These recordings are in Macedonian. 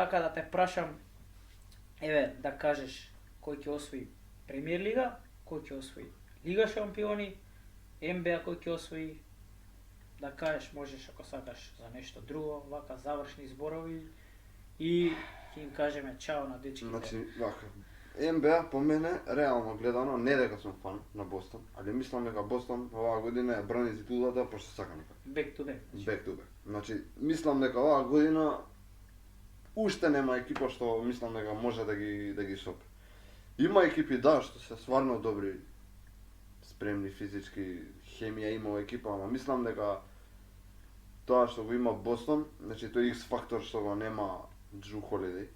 Така да те прашам, еве, да кажеш кој ќе освои Премиер лига, кој ќе освои Лига шампиони, НБА кој ќе освои, да кажеш, можеш ако сакаш за нешто друго, вака завршни зборови и ќе им кажеме чао на дечките. Значи, вака, НБА по мене, реално гледано, не дека сум фан на Бостон, али мислам дека Бостон оваа година ја брани титулата пошто сака некако. Back to back. Back to back. Значи, мислам дека оваа година уште нема екипа што мислам дека може да ги сопе. Има екипи да што се стварно добри, спремни физички, хемија има во екипа, ама мислам дека тоа што го има Бостон, значи тој X фактор што го нема Джру Холидей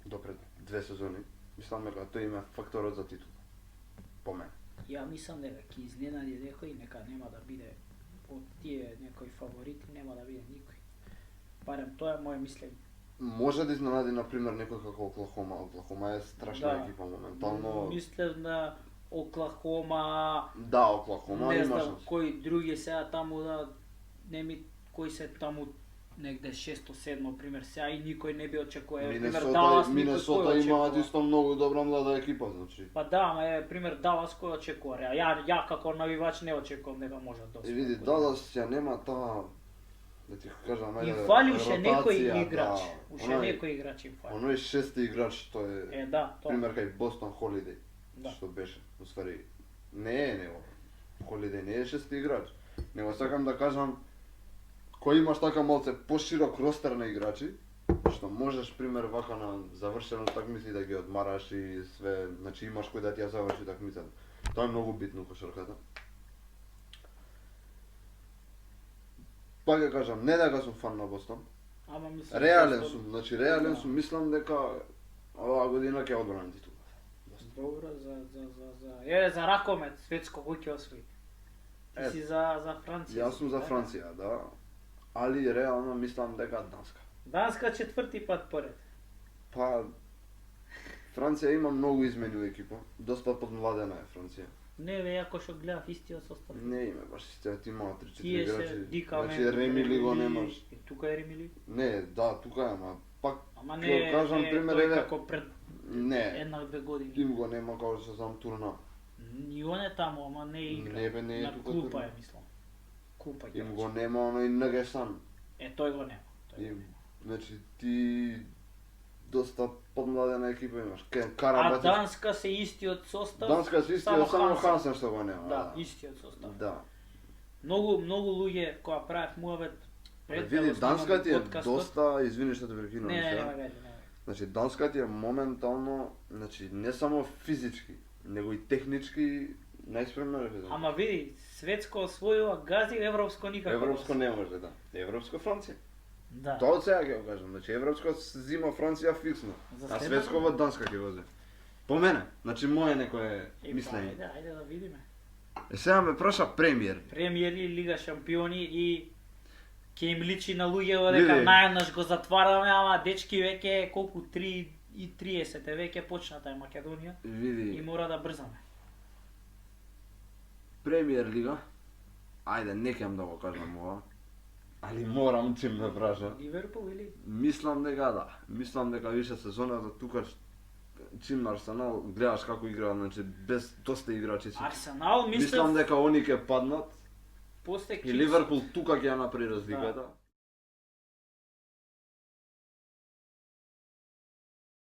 допред 2 сезони, мислам дека тој има факторот за титул. По мене. Ја мислам дека ќе изненади некој, нека нема да биде од тие некои фаворити, нема да биде никој. Барем тоа е моје мислење. Може да изненади например некој како Оклахома. Оклахома е страшна Да. екипа моментално. Мислев на Оклахома, Да, Оклахома не има знам шанс. кои други сега таму да кои се таму негде 6-7 пример сега и никој не би очекувал. Пример Далас, Минесота имаат исто многу добра млада екипа, значи. Па да, ама пример Далас кој очекува? Ја како навивач не очекувам дека може да И види, Далас ја нема таа, да ти кажам, и ајде, фали уште ротација, некој играч. да. Уште некој играч им фали. Оној шести играч што е, Да, тоа. пример кај Бостон Холидей, Да. што беше, уствари, не е него. Холидей не е шести играч. Него сакам да кажам, кој имаш така малце поширок ростер на играчи, што можеш, пример, вака на завршено такмици да ги одмараш и све, значи имаш кој да ти ја заврши такмицата. Тоа е многу битно во кошарката. Пак ја кажам, не дека сум фан на Бостон. Ама мислам Реален Бостон- сум, значи реален Да. сум, мислам дека оваа година ќе одбрани титулата. Добро за ракомет светско кој ќе освои. Ти Е, си за Франција. Јас сум за Франција, да. Али реално мислам дека Данска. Данска четврти пат поред. Па Франција има многу измени во екипа. Доста подмладена е Франција. Не бе, ако што гледав истиот состав. Не име баш истиот, има 3-4 Тие се играчи. дикаме. Значи Ремили го немаш. И тука е Ремили. Не, да, тука е, ама пак Ама ќе не, кажам не пример тој еве. како пред Не, една-две години. им го нема како што знам Турна. И он е таму, ама не игра. Не бе, не е на тука клупа Турна. е, мислам. Клупа ќе Им рече. го нема оној Нагасан. Тој го нема. Тој го И, нема. значи ти доста подмладена екипа имаш. А Карабатис. Данска се истиот состав. Данска се истиот, само Хансен што го нема. Да, истиот состав. Да. Многу луѓе кои правев муавет пред да Види, го снимаме Данска ти е подкастот. доста, извини што те прекинувам Не, сега. не. Значи Данска ти е моментално, значи не само физички, него и технички најспремна референца. Ама види, светско освојува, гази европско никако. Европско не може, да. Европско Франција. Да. Тоа од сега ќе го кажам, значи европско зима Франција фиксно, За а себе? светско во Данска ќе го земе. По мене, значи моје некое Па, мислење. Ајде да видиме. Сега ме праша премиер. Премиер и Лига шампиони и ќе им личи на луѓето дека Види. наједнаш го затвараме, ама дечки веќе колку 3:30 веќе почната е Македонија и Види, мора да брзаме. премиер лига. Ајде, не кем да го кажам ова. Али морам чим ме праша. Ливерпул или Мислам дека да. Мислам дека више сезоната тука чим Арсенал гледаш како игра, значи без доста играчи си. Арсенал Мислам дека они ќе паднат после и Ливерпул тука ќе ја направи разликата.